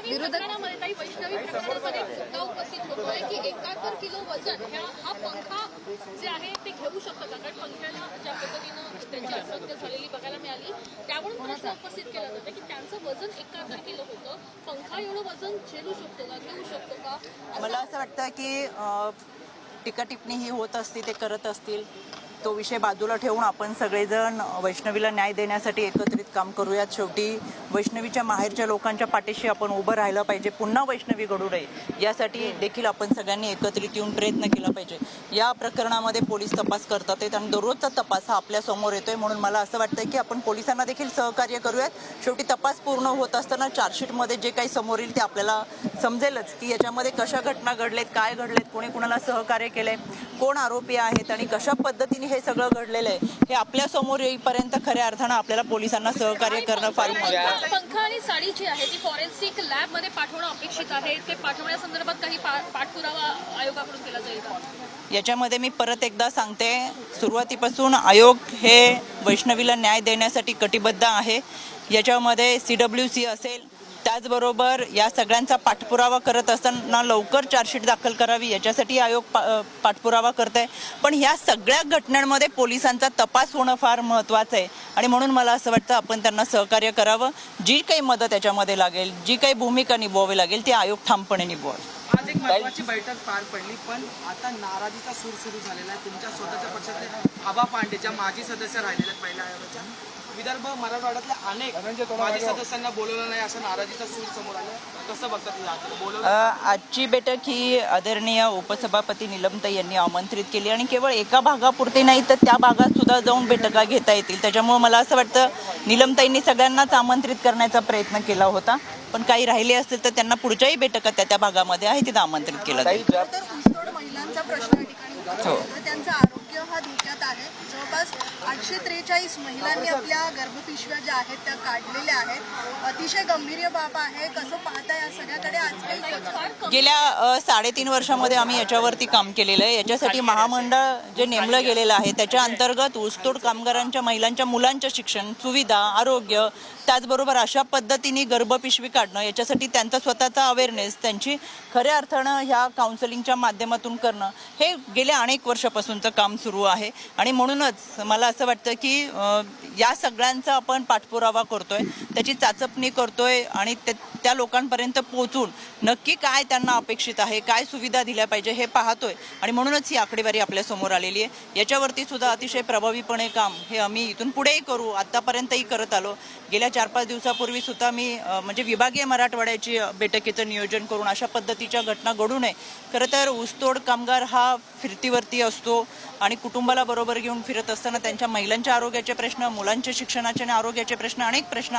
विरोधकांमध्ये काही वैष्णवी प्रकरणामध्ये मुद्दा उपस्थित होतोय की 71 किलो वजन हा पंखा जे आहे ते घेऊ शकतो का? कारण पंख्याला ज्या पद्धतीनं त्यांची आत्महत्या झालेली बघायला मिळाली, त्यावरून प्रश्न उपस्थित केला जातो की त्यांचं वजन 71 किलो होतं, पंखा एवढं वजन झेलू शकतो का, घेऊ शकतो का? मला असं वाटतं की टीका टिप्पणी ही होत असती, ते करत असतील, तो विषय बाजूला ठेवून आपण सगळेजण वैष्णवीला न्याय देण्यासाठी एकत्रित काम करूयात. शेवटी वैष्णवीच्या माहेरच्या लोकांच्या पाठीशी आपण उभं राहिलं पाहिजे, पुन्हा वैष्णवी घडू नये यासाठी देखील आपण सगळ्यांनी एकत्रित येऊन प्रयत्न केला पाहिजे. या प्रकरणामध्ये पोलीस तपास करतात आणि दररोजचा तपास हा आपल्या समोर येतोय, म्हणून मला असं वाटतं की आपण पोलिसांना देखील सहकार्य करूयात. शेवटी तपास पूर्ण होत असताना चार्जशीटमध्ये जे काही समोर येईल ते आपल्याला समजेलच की याच्यामध्ये कशा घटना घडलेत, काय घडलेत, कोणी कुणाला सहकार्य केलंय, कोण आरोपी आहेत आणि कशा पद्धतीने हे सगळं घडलेलं आहे हे आपल्या समोर येईपर्यंत खऱ्या अर्थानं आपल्याला पोलिसांना सहकार्य करणं फार महत्त्वाचं आहे. पंखा आणि साडी जी आहे ती फॉरेन्सिक लॅब मध्ये पाठवणं अपेक्षित आहे, ते पाठवण्यासंदर्भात काही पाठपुरावा आयोगाकडून केला जाईल का? याच्यामध्ये मी परत एकदा सांगते, सुरुवातीपासून आयोग हे वैष्णवीला न्याय देण्यासाठी कटिबद्ध आहे. याच्यामध्ये CWC असेल, त्याचबरोबर या सगळ्यांचा पाठपुरावा करत असताना लवकर चार्जशीट दाखल करावी याच्यासाठी आयोग पाठपुरावा करत आहे. पण ह्या सगळ्या घटनांमध्ये पोलिसांचा तपास होणं फार महत्त्वाचं आहे आणि म्हणून मला असं वाटतं आपण त्यांना सहकार्य करावं. जी काही मदत याच्यामध्ये लागेल, जी काही भूमिका निभवावी लागेल ती आयोग ठामपणे निभवावी. आज एक महत्त्वाची बैठक पार पडली, पण आता नाराजीचा सूर सुरू झालेला आहे. तुमच्या स्वतःच्या पक्षातले आबा पांडे ज्या माजी सदस्य राहिलेल्या आहेत पहिल्या आयोगाच्या, विदर्भ मराठवाड्यातल्या अनेक माजी सदस्यांना बोलवलं नाही असं नाराजीचा सूर समोर आलं. कसं बघतात बोलवलं? आजची बैठक ही आदरणीय उपसभापती निलमताई यांनी आमंत्रित केली आणि केवळ एका भागापुरती नाही तर त्या भागात सुद्धा जाऊन बैठका घेता येतील. त्याच्यामुळे मला असं वाटतं निलमताईंनी सगळ्यांनाच आमंत्रित करण्याचा प्रयत्न केला होता, पण काही राहिले असतील तर त्यांना पुढच्याही बैठका त्या भागामध्ये आहे तिथं आमंत्रित केलं जाईल. महिलांचा प्रश्न त्यांचं आरोग्य हा धोक्यात आहे. जवळपास 843 महिलांनी आपल्या गर्भपिशव्या ज्या आहेत त्या काढलेल्या आहेत. अतिशय गंभीर बाब आहे. कसं पाहता या सगळ्याकडे आजकाल? गेल्या 3.5 वर्षामध्ये आम्ही याच्यावरती काम केलेलं आहे. याच्यासाठी महामंडळ जे नेमलं गेलेलं आहे त्याच्या अंतर्गत ऊसतोड कामगारांच्या महिलांच्या मुलांच्या शिक्षण सुविधा, आरोग्य, त्याचबरोबर अशा पद्धतीने गर्भपिशवी काढणं, याच्यासाठी त्यांचा स्वतःचा अवेअरनेस त्यांची खऱ्या अर्थानं ह्या काउन्सिलिंगच्या माध्यमातून करणं हे गेल्या अनेक वर्षापासूनचं काम सुरू आहे. आणि म्हणूनच मला असं वाटतं की या सगळ्यांचा आपण पाठपुरावा करतोय, त्याची चाचपणी करतोय आणि त्या लोकांपर्यंत पोहोचून नक्की काय त्यांना अपेक्षित आहे, काय सुविधा दिल्या पाहिजे हे पाहतोय आणि म्हणूनच ही आकडेवारी आपल्या समोर आलेली आहे. याच्यावरती सुद्धा अतिशय प्रभावीपणे काम हे आम्ही इथून पुढेही करू, आतापर्यंतही करत आलो. गेल्या 4-5 दिवसापूर्वी सुद्धा मी म्हणजे विभागीय मराठवाड्याची बैठकीचं नियोजन करून अशा पद्धतीच्या घटना घडू नये. खरं तर ऊसतोड कामगार हा फिरतीवरती असतो आणि कुटुंबाला बरोबर घेऊन फिरत असताना त्यांच्या महिलांच्या आरोग्याचे प्रश्न, मुलांच्या शिक्षणाचे आणि आरोग्याचे प्रश्न, अनेक प्रश्न